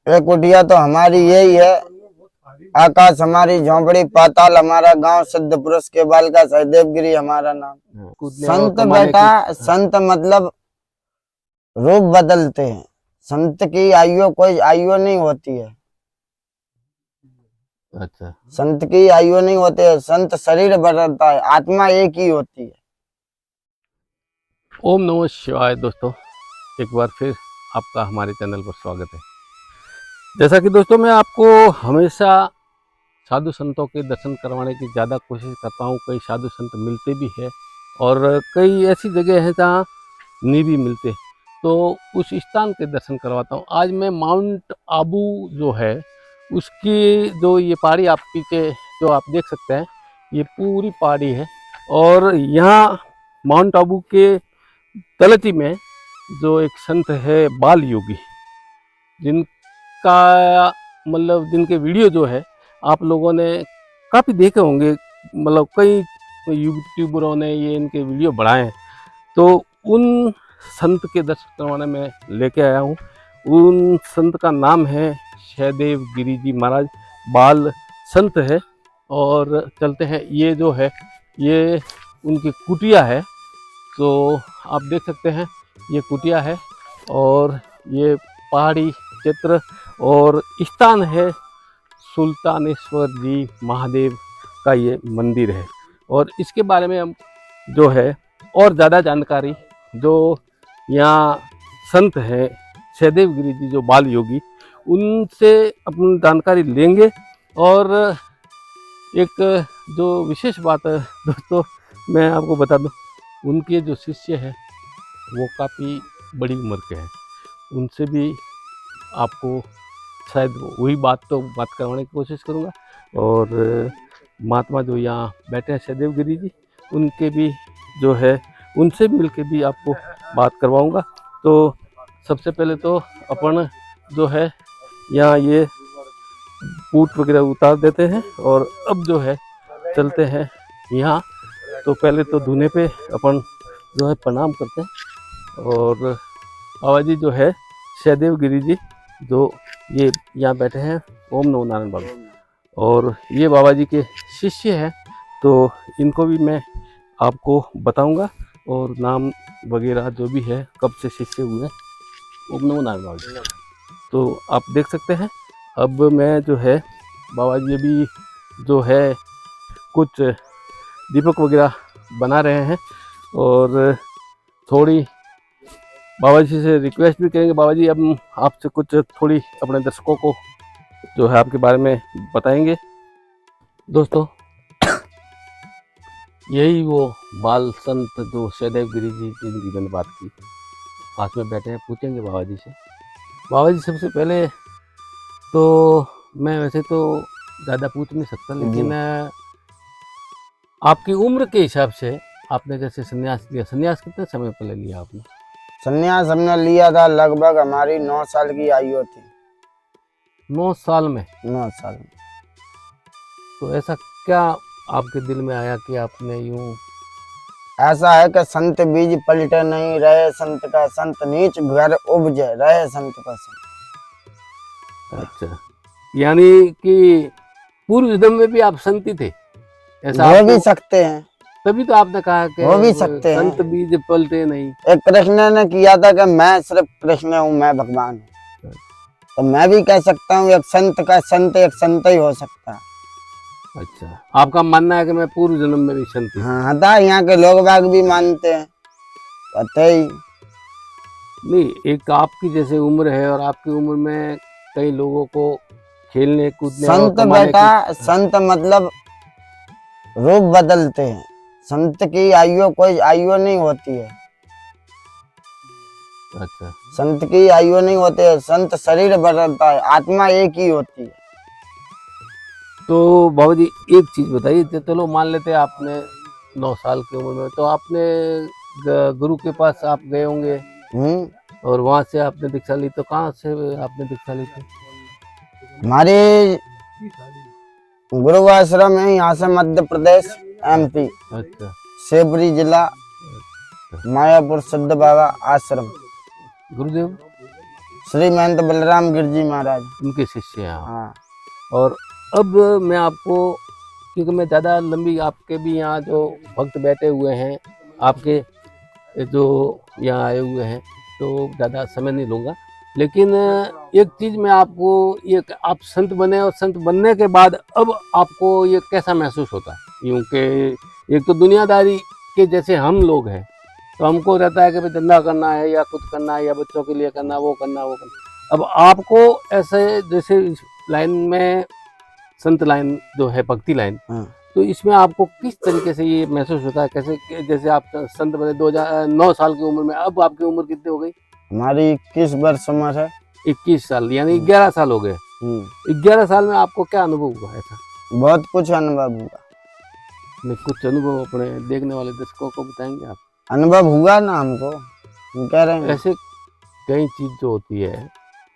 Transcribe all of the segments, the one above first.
एक कुटिया तो हमारी यही है, आकाश हमारी झोंपड़ी, पाताल हमारा गांव, सिद्ध पुरुष के बाल का सहदेव गिरी हमारा नाम। संत बेटा, संत मतलब रूप बदलते हैं। संत की आयु कोई आयु नहीं होती है। अच्छा, संत की आयु नहीं होती है, संत शरीर बदलता है, आत्मा एक ही होती है। ओम नमः शिवाय। दोस्तों, एक बार फिर आपका हमारे चैनल पर स्वागत है। जैसा कि दोस्तों मैं आपको हमेशा साधु संतों के दर्शन करवाने की ज़्यादा कोशिश करता हूँ। कई साधु संत मिलते भी है और कई ऐसी जगह है जहाँ नहीं भी मिलते, तो उस स्थान के दर्शन करवाता हूँ। आज मैं माउंट आबू जो है उसकी जो ये पहाड़ी आप पीछे जो आप देख सकते हैं, ये पूरी पहाड़ी है। और यहाँ माउंट आबू के तलती में जो एक संत है बाल योगी, जिनका मतलब जिनके वीडियो जो है आप लोगों ने काफ़ी देखे होंगे, मतलब कई यूट्यूबरों ने ये इनके वीडियो बढ़ाए हैं। तो उन संत के दर्शन करवाने में लेके आया हूँ। उन संत का नाम है सहदेव गिरी जी महाराज, बाल संत है। और चलते हैं, ये जो है ये उनकी कुटिया है। तो आप देख सकते हैं ये कुटिया है और ये पहाड़ी क्षेत्र और स्थान है सुल्तानेश्वर जी महादेव का ये मंदिर है। और इसके बारे में हम जो है और ज़्यादा जानकारी जो यहाँ संत है सहदेव गिरी जी जो बाल योगी, उनसे अपनी जानकारी लेंगे। और एक जो विशेष बात है दोस्तों, मैं आपको बता दूं, उनके जो शिष्य हैं वो काफ़ी बड़ी उम्र के हैं। उनसे भी आपको शायद वही बात करवाने की कोशिश करूँगा। और महात्मा जो यहाँ बैठे हैं सहदेव गिरी जी, उनके भी जो है उनसे मिल के भी आपको बात करवाऊँगा। तो सबसे पहले तो अपन जो है यहाँ ये बूट वगैरह उतार देते हैं और अब जो है चलते हैं यहाँ। तो पहले तो धुने पे अपन जो है प्रणाम करते हैं। और बाबा जी जो है सहदेव गिरी जी जो ये यहाँ बैठे हैं, ओम नमो नारायण बाबा, और ये बाबा जी के शिष्य हैं। तो इनको भी मैं आपको बताऊंगा और नाम वगैरह जो भी है, कब से शिष्य हुए। ओम नमो नारायण बाबा जी। तो आप देख सकते हैं अब मैं जो है बाबा जी भी जो है कुछ दीपक वगैरह बना रहे हैं। और थोड़ी बाबा जी से रिक्वेस्ट भी करेंगे। बाबा जी अब आपसे कुछ थोड़ी अपने दर्शकों को जो है आपके बारे में बताएंगे। दोस्तों, यही वो बाल संत जो सहदेव गिरी जी जिनकी मैंने बात की, पास में बैठे हैं, पूछेंगे बाबा जी से। बाबा जी सबसे पहले तो मैं वैसे तो ज़्यादा पूछ नहीं सकता, लेकिन आपकी उम्र के हिसाब से आपने जैसे संन्यास लिया, संन्यास कितने समय पहले लिया आपने? संन्यास हमने लिया था लगभग हमारी 9 साल की आयु थी। 9 साल में? 9 साल में। तो ऐसा क्या आपके दिल में आया कि आपने यूं? ऐसा है कि संत बीज पलटे नहीं, रहे संत का संत, नीच घर उपजे, रहे संत का संत। अच्छा, यानी कि पूर्व जन्म में भी आप संत ही थे, ऐसा हो भी सकते हैं। तभी तो आपने कहा कि हो भी सकते हैं। संत बीज पलटे नहीं। एक कृष्ण ने किया था कि मैं सिर्फ कृष्ण हूँ, मैं भगवान हूँ, तो मैं भी कह सकता हूँ एक संत का संत एक संत ही हो सकता है। अच्छा, आपका मानना है कि मैं पूर्व जन्म में भी संत हूँ? हाँ था, यहाँ के लोग बाग भी मानते हैं, पता ही नहीं। एक आपकी जैसे उम्र है और आपकी उम्र में कई लोगों को खेलने कूदने और संत कमाने बेटा, की। संत मतलब रूप बदलते हैं। संत की आयु कोई आयु नहीं होती है। अच्छा, संत की आयु नहीं होती है, संत शरीर बदलता है, आत्मा एक ही होती है। तो बाबू जी एक चीज बताइए, चलो मान लेते आपने 9 साल की उम्र में, तो आपने गुरु के पास आप गए होंगे और वहां से आपने दीक्षा ली, तो कहाँ से आपने दीक्षा ली थी? हमारे गुरु आश्रम है यहाँ से मध्य प्रदेश, MP। अच्छा, शिवपुरी जिला, मायापुर सिद्ध बाबा आश्रम। गुरुदेव श्री महंत बलराम गिर जी महाराज। उनके शिष्य हैं आप। हाँ। और अब मैं आपको, क्योंकि मैं ज़्यादा लंबी, आपके भी यहाँ जो भक्त बैठे हुए हैं, आपके जो यहाँ आए हुए हैं, तो ज़्यादा समय नहीं लूँगा। लेकिन एक चीज़ मैं आपको, ये आप संत बने और संत बनने के बाद अब आपको ये कैसा महसूस होता है? यूँ कि एक तो दुनियादारी के जैसे हम लोग हैं, तो हमको रहता है कि भाई धंधा करना है या कुछ करना है या बच्चों के लिए करना, वो करना, वो करना। अब आपको ऐसे जैसे इस लाइन में, संत लाइन जो है, भक्ति लाइन, हाँ। तो इसमें आपको किस तरीके से ये महसूस होता है? कैसे, जैसे आप संत बने 2009 साल की उम्र में, अब आपकी उम्र कितनी हो गई? हमारी 21 वर्ष उम्र है। 21 साल, यानी 11 साल हो गए। 11 साल में आपको क्या अनुभव हुआ ऐसा? बहुत कुछ अनुभव हुआ। नहीं, कुछ अनुभव अपने देखने वाले दर्शकों को बताएंगे आप? अनुभव हुआ ना हमको, हम कह रहे हैं। ऐसे कई चीज़ जो होती है,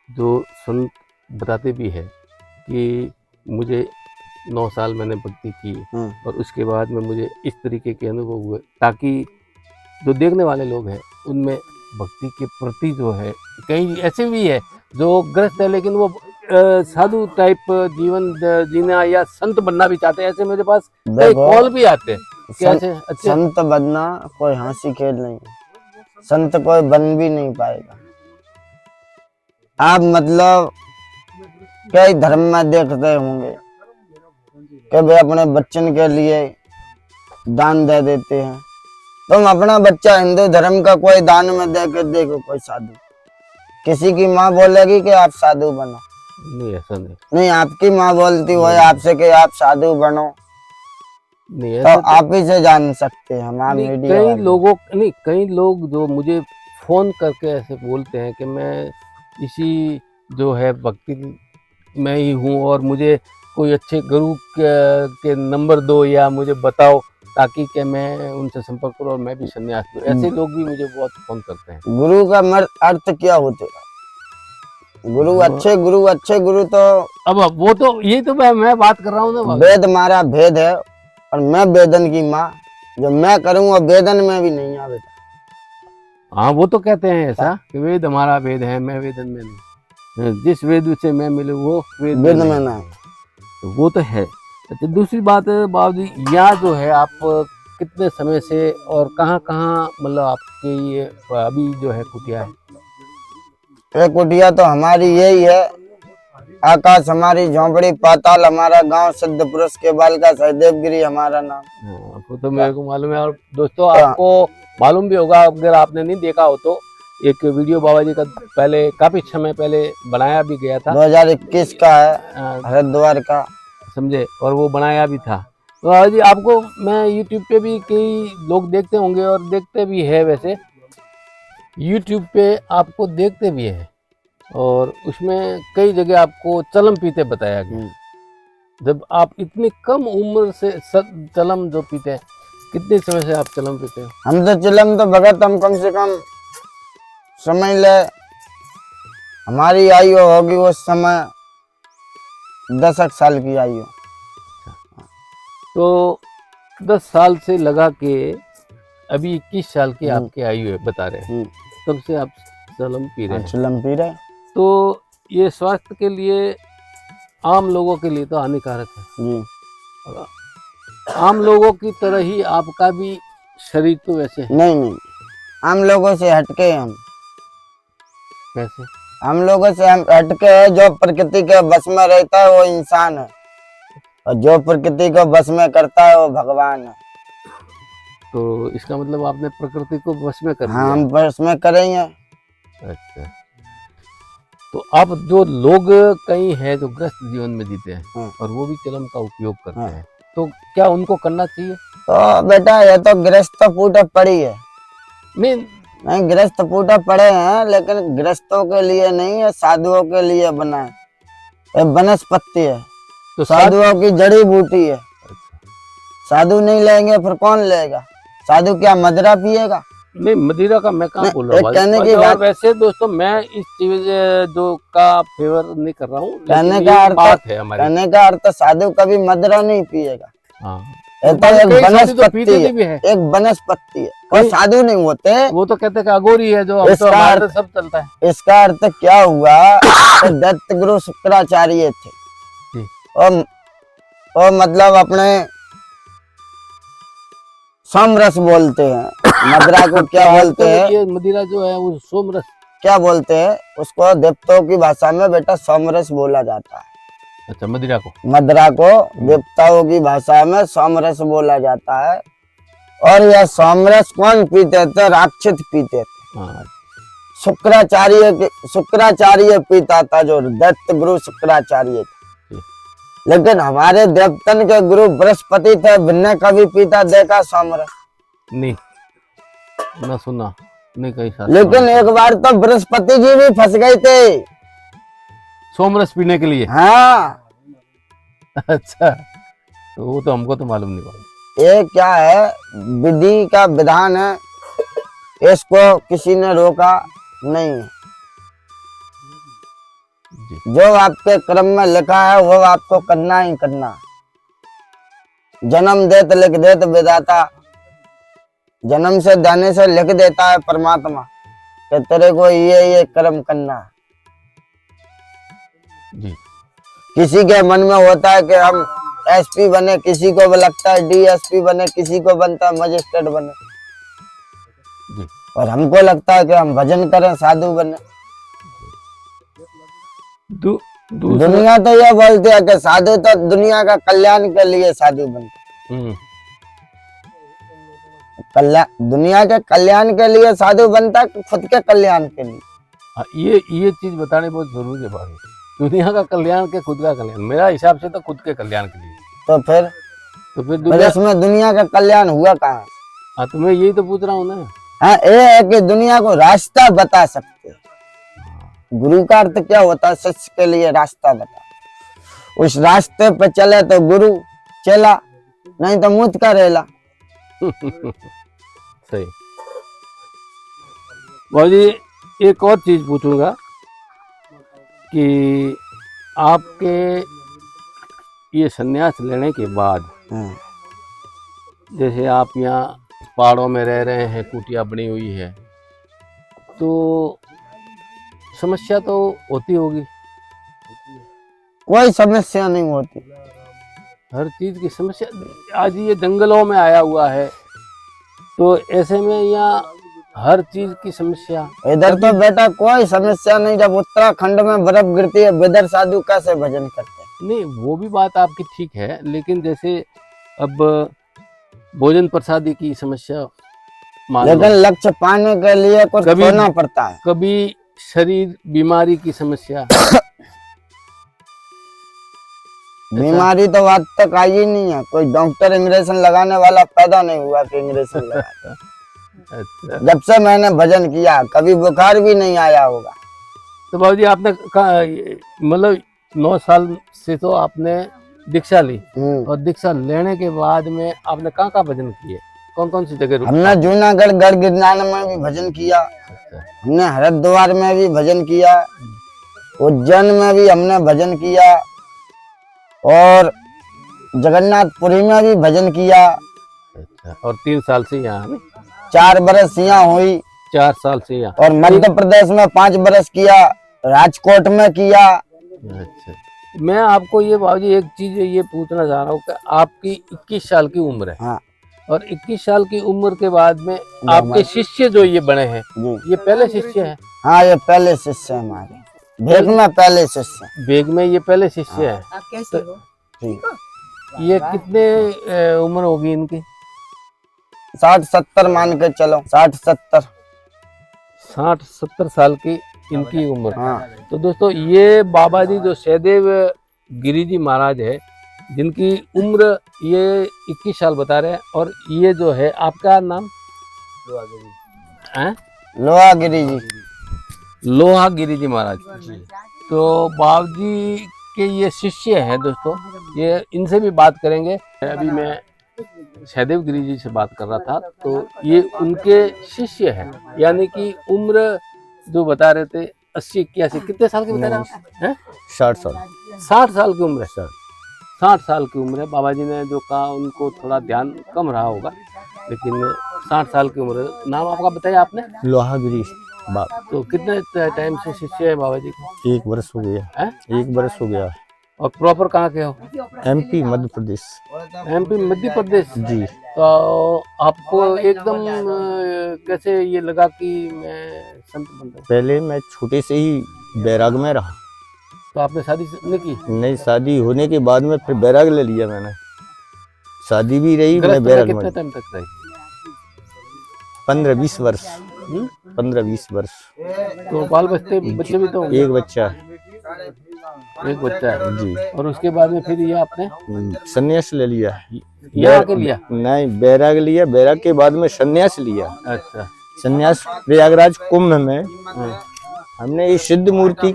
जो संत बताते भी है कि मुझे 9 साल मैंने भक्ति की और उसके बाद में मुझे इस तरीके के अनुभव हुए, ताकि जो देखने वाले लोग हैं उनमें भक्ति के प्रति जो है, कई ऐसे भी है जो ग्रस्त है लेकिन वो साधु टाइप जीवन जीना या संत बनना भी चाहते हैं। ऐसे मेरे पास कई कॉल भी आते हैं कि ऐसे अच्छे संत बनना कोई हंसी खेल नहीं है। संत कोई बन भी नहीं पाएगा। आप मतलब कई धर्म में देखते होंगे कि वे अपने बच्चन के लिए दान दे देते हैं। तुम अपना बच्चा हिंदू धर्म का कोई दान में दे के देखो, कोई साधु, किसी की माँ बोलेगी कि आप साधु बनो? नहीं, ऐसा नहीं। नहीं, आपकी माँ बोलती हो आपसे कि आप साधु बनो, नहीं, तो आप ही से जान सकते हैं। हम कई लोग जो मुझे फोन करके ऐसे बोलते हैं कि मैं इसी जो है भक्ति में ही हूँ और मुझे कोई अच्छे गुरु के नंबर दो या मुझे बताओ, ताकि कि मैं उनसे संपर्क करूँ और मैं भी सन्यास लूँ। ऐसे लोग भी मुझे बहुत फोन करते हैं। गुरु का अर्थ क्या होता है? गुरु अच्छे गुरु तो अब वो तो ये तो मैं बात कर रहा हूँ ना, वेद मारा भेद है और मैं वेदन की माँ, जो मैं करूँगा वेदन में भी नहीं आवे। हाँ, वो तो कहते हैं ऐसा कि वेद हमारा वेद है, मैं वेदन में नहीं, जिस वेद से मैं मिलूँ वो वेद में ना। तो वो तो है। अच्छा, दूसरी बात बाबूजी, यहाँ जो है आप कितने समय से और कहाँ कहाँ, मतलब आपके ये अभी जो है कुटिया है? ये कुटिया तो हमारी यही है। आकाश हमारी झोंपड़ी, पाताल हमारा गांव, सिद्ध पुरुष के बाल का सहदेवगिरी हमारा नाम। वो तो मेरे को मालूम है। और दोस्तों आपको मालूम भी होगा, अगर आपने नहीं देखा हो तो, एक वीडियो बाबा जी का पहले, काफी समय पहले बनाया भी गया था। 2021 का है, हरिद्वार का, समझे, और वो बनाया भी था। तो बाबा जी आपको मैं यूट्यूब पे भी कई लोग देखते होंगे और देखते भी है, वैसे यूट्यूब पे आपको देखते भी है, और उसमें कई जगह आपको चलम पीते बताया गया। जब आप इतनी कम उम्र से चलम जो पीते हैं, कितने समय से आप चलम पीते हैं? हम तो चिलम तो भगत, हम कम से कम समझ ले हमारी आयु होगी उस समय 10 साल की आयु। तो 10 साल से लगा के अभी 21 साल की आपकी आयु है, बता रहे हैं, तब से आप चलम पी रहे हैं। चिलम पी रहे। तो ये स्वास्थ्य के लिए, आम लोगों के लिए तो हानिकारक है जी। और आम लोगों की तरह ही आपका भी शरीर तो वैसे है। नहीं, आम लोगों से हटके हम। कैसे? हम लोगों से हम हटके है। जो प्रकृति के बस में रहता है वो इंसान है, और जो प्रकृति को बस में करता है वो भगवान है। तो इसका मतलब आपने प्रकृति को बस में कर लिया? हाँ, हम बस में करेंगे। अच्छा, तो आप जो लोग कई हैं जो ग्रस्त जीवन में जीते हैं और वो भी चिलम का उपयोग करते हैं, तो क्या उनको करना चाहिए? तो बेटा ये तो गृहस्थ फूटा पड़ी है। नहीं, गृहस्थ फूटा पड़े हैं, लेकिन गृहस्थों के लिए नहीं है, साधुओं के लिए बना है। ये वनस्पति है, तो साधुओं की जड़ी बूटी है। साधु नहीं लेंगे फिर कौन लेगा? साधु क्या मदिरा पिएगा? नहीं, मदिरा का मैं कहाँ बोल रहा हूँ। कहने की बात, वैसे दोस्तों मैं इस चीज जो का फेवर नहीं कर रहा हूँ। कहने का अर्थ है हमारे, कहने का अर्थ साधु कभी मदिरा नहीं पिएगा। हाँ, ये तो एक कई साधु तो वनस्पति पीते है, भी है। एक वनस्पति है, और साधु नहीं होते। वो तो कहते हैं कि अघोरी है, जो हम तो इसका हमारे तो अर्थ- सब चलता है। इसका अर्थ क्या हुआ कि दत्त गुरु शुक्राचार्य थे, जी। और मतलब अपने सोमरस बोलते हैं, मदिरा को क्या बोलते हैं, ये मदिरा जो है वो सोमरस। क्या बोलते हैं उसको, देवताओं की भाषा में बेटा सोमरस बोला जाता है। अच्छा, मदिरा को। मदिरा को देवताओं की भाषा में सोमरस बोला जाता है। और यह सोमरस कौन पीते थे? राक्षस पीते थे। हाँ, शुक्राचार्य पीता था, जो दत्त गुरु शुक्राचार्य थे। लेकिन हमारे देवतन के गुरु बृहस्पति थे, भिन्न कभी पीता देखा सोमरस? नहीं ना सुना, नहीं कहीं शास्त्र लेकिन में। एक बार तो बृहस्पति जी भी फंस गए थे। सोमरस पीने के लिए। हाँ, अच्छा, तो वो तो हमको तो मालूम नहीं पड़ा। ये क्या है, विधि का विधान है, इसको किसी ने रोका नहीं है। जी। जो आपके क्रम में लिखा है वो आपको करना ही करना है। जन्म देत लिख देत विधाता, जन्म से देने से लिख देता है परमात्मा कि तेरे को ये कर्म करना है। जी। किसी के मन में होता है कि हम एसपी बने, किसी को भी लगता है डीएसपी बने, किसी को बनता है मजिस्ट्रेट बने, जी। और हमको लगता है कि हम भजन करें, साधु बने। दूसरा। दुनिया तो यह बोलती है कि साधु तो दुनिया का कल्याण के लिए साधु बनते, दुनिया के कल्याण के लिए साधु बनता है, खुद के कल्याण के लिए। हाँ, ये चीज बताने बहुत जरूरी है भाई। दुनिया का कल्याण के खुद का कल्याण, मेरा हिसाब से तो खुद के कल्याण के लिए। तो फिर दुनिया। इसमें दुनिया का कल्याण हुआ कहाँ? हाँ, तो मैं यही तो पूछ रहा हूँ ना। हाँ, ये है कि दुनिया को रास्ता बता सकते हैं। गुरु का अर्थ क्या होता है? शिष्य के लिए रास्ता बता। उस रास्ते पे चले तो गुरु, चला नहीं तो मुझ का रेला। सही। बाबूजी, एक और चीज पूछूंगा कि आपके ये सन्यास लेने के बाद, जैसे आप यहाँ पहाड़ों में रह रहे हैं, कुटिया बनी हुई है, तो समस्या तो होती होगी। कोई समस्या नहीं होती, हर चीज की समस्या। आज ये जंगलों में आया हुआ है, तो ऐसे में यहाँ हर चीज की समस्या। इधर तो बेटा कोई समस्या नहीं। जब उत्तराखंड में बर्फ गिरती है, बिदर साधु कैसे भजन करते हैं? नहीं, वो भी बात आपकी ठीक है, लेकिन जैसे अब भोजन प्रसादी की समस्या मान लो, लेकिन लक्ष्य पाने के लिए कुछ कभी- खोना पड़ता है। कभी शरीर बीमारी की समस्या। बीमारी तो आज तक आई ही नहीं है। कोई डॉक्टर इंग्रेशन लगाने वाला पैदा नहीं हुआ कि इंग्रेशन लगा। अच्छा, जब से मैंने भजन किया कभी बुखार भी नहीं आया होगा। तो बाबूजी आपने मतलब 9 साल से तो आपने दीक्षा ली, और दीक्षा लेने के बाद में आपने कहाँ कहाँ भजन किए? कौन कौन सी जगह रुके? हमने जूनागढ़ गढ़ गिरनार में भी भजन किया, अच्छा, हमने हरिद्वार में भी भजन किया, उज्जैन में भी हमने भजन किया, और जगन्नाथपुरी में भी भजन किया। अच्छा, और 3 साल से यहाँ में? 4 बरस यहाँ हुई, 4 साल से यहाँ। और मध्य प्रदेश में 5 बरस किया, राजकोट में किया। अच्छा, मैं आपको ये बाबूजी एक चीज ये पूछना चाह रहा हूँ कि आपकी 21 साल की उम्र है, हाँ और 21 साल की उम्र के बाद में आपके शिष्य जो ये बने हैं, जी, ये पहले शिष्य हैं? हाँ ये पहले शिष्य है हमारे, भेग में पहले शिष्य है। बेग में ये पहले शिष्य हैं। आप कैसे हो? जी। ये कितने उम्र होगी इनकी? 60-70 मान के चलो, 60-70। 60-70 साल की इनकी उम्र। हाँ तो दोस्तों, ये बाबा जी जो सहदेव गिरी जी महाराज है, जिनकी उम्र ये 21 साल बता रहे हैं, और ये जो है आपका नाम हैं? लोहागिरी जी। लोहा गिरी जी महाराज। तो बाबू जी के ये शिष्य हैं दोस्तों, ये इनसे भी बात करेंगे। अभी मैं सहदेव गिरी जी से बात कर रहा था, तो ये उनके शिष्य हैं, यानी कि उम्र जो बता रहे थे 80-81, कितने साल के बता रहे हैं? 60 साल। 60 साल की उम्र है सर। 60 साल की उम्र है। बाबा जी ने जो कहा उनको थोड़ा ध्यान कम रहा होगा, लेकिन 60 साल की उम्र है। नाम आपका बताया आपने? लोहागिरी बाप। तो कितने टाइम से शिष्य है बाबा जी के? 1 वर्ष हो गया। हैं? 1 वर्ष हो गया। और प्रॉपर कहाँ के हो? MP मध्य प्रदेश। MP मध्य प्रदेश जी। तो आपको एकदम कैसे ये लगा कि मैं संत बन रहा हूँ? पहले मैं छोटे से ही बैराग में रहा। तो आपने शादी नहीं की? नहीं, शादी होने के बाद में फिर बैराग ले लिया मैंने। शादी भी रही, मैं गृहस्थ में बैराग कितने में टाइम तक रही? 15-20 वर्ष। हम्म? 15-20 वर्ष। तो बाल बच्चे भी तो होंगे? 1 बच्चा। एक बच्चा है जी। और उसके बाद में फिर ये आपने संन्यास ले लिया। यहाँ आके लिया? नहीं, बैराग लिया। बैराग के बाद में संन्यास लिया। अच्छा। संन्यास प्रयागराज कुंभ में हाँ, हमने ये सिद्ध मूर्ति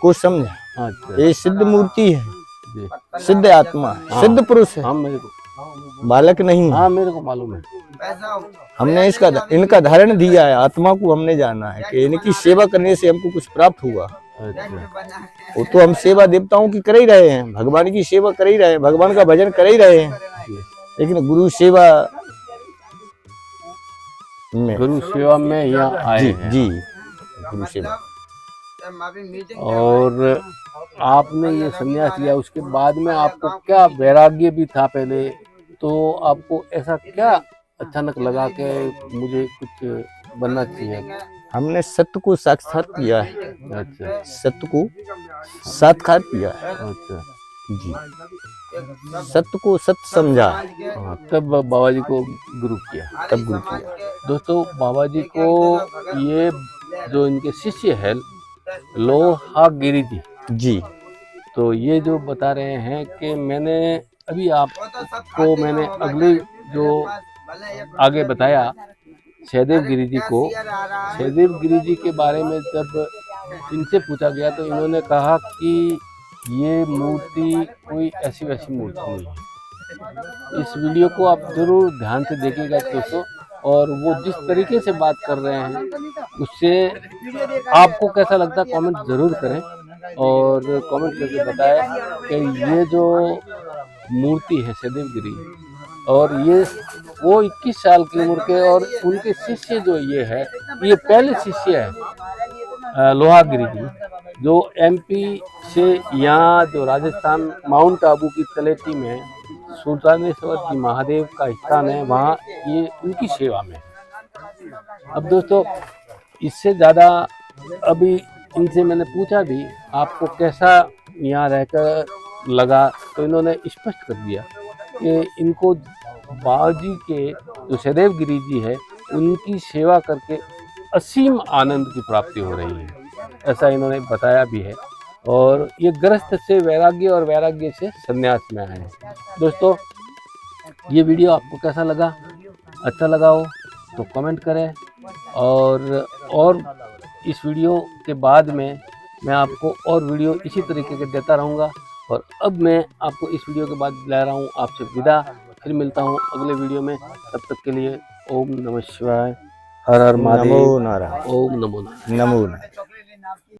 को समझा। अच्छा ये सिद्ध मूर्ति है, जी। सिद्ध आत्मा है, हाँ। सिद्ध पुरुष है, हाँ मेरे को, बालक नहीं है। हाँ मेरे को मालूम है। हमने इनका धारण दिया है। आत्मा को हमने जाना है कि इनकी सेवा करने से हमको कुछ प्राप्त हुआ। अच्छा। वो तो हम सेवा देवताओं की कर ही रहे हैं, भगवान की सेवा कर ही रहे हैं, भगवान का भजन कर ही रहे हैं, जी। लेकिन गुरु सेवा में। गुरु सेवा में यहाँ आए जी हैं। जी, गुरु सेवा। और आपने ये संन्यास लिया, उसके बाद में आपको क्या वैराग्य भी था पहले, तो आपको ऐसा क्या अचानक लगा कि मुझे कुछ बनना चाहिए? हमने सत्य को साक्षात किया है। अच्छा सत्य को साक्षात किया है। अच्छा। जी, सत्य को सत्य समझा, हाँ, तब बाबा जी को गुरु किया। तब गुरु किया। दोस्तों बाबा जी को ये जो इनके शिष्य है लोहागिरी जी, जी तो ये जो बता रहे हैं कि मैंने अभी आपको मैंने अगले जो आगे बताया सहदेव गिरी जी को, सहदेव गिरी जी के बारे में जब इनसे पूछा गया तो इन्होंने कहा कि ये मूर्ति कोई ऐसी वैसी मूर्ति नहीं है। इस वीडियो को आप जरूर ध्यान से देखिएगा दोस्तों, और वो जिस तरीके से बात कर रहे हैं उससे आपको कैसा लगता है कमेंट जरूर करें, और कमेंट करके बताएं कि ये जो मूर्ति है सहदेव गिरी, और ये वो 21 साल की उम्र के, और उनके शिष्य जो ये है, ये पहले शिष्य है लोहागिरी जी, जो MP से यहाँ जो राजस्थान माउंट आबू की तलेटी में सुल्तानेश्वर जी महादेव का स्थान है, वहाँ ये उनकी सेवा में। अब दोस्तों इससे ज़्यादा अभी इनसे मैंने पूछा भी आपको कैसा यहाँ रहकर लगा, तो इन्होंने स्पष्ट कर दिया कि इनको बाबा जी के जो सहदेव गिरी जी है उनकी सेवा करके असीम आनंद की प्राप्ति हो रही है, ऐसा इन्होंने बताया भी है। और ये गृहस्थ से वैराग्य और वैराग्य से संन्यास में आए हैं। दोस्तों ये वीडियो आपको कैसा लगा? अच्छा लगा हो तो कमेंट करें, और इस वीडियो के बाद में मैं आपको और वीडियो इसी तरीके के देता रहूँगा। और अब मैं आपको इस वीडियो के बाद ले रहा हूँ आपसे विदा, फिर मिलता हूँ अगले वीडियो में। तब तक के लिए ओम नमः शिवाय, हर हर महादेव, नमो नारायण। ओम नमो नारायण। नमो नारायण।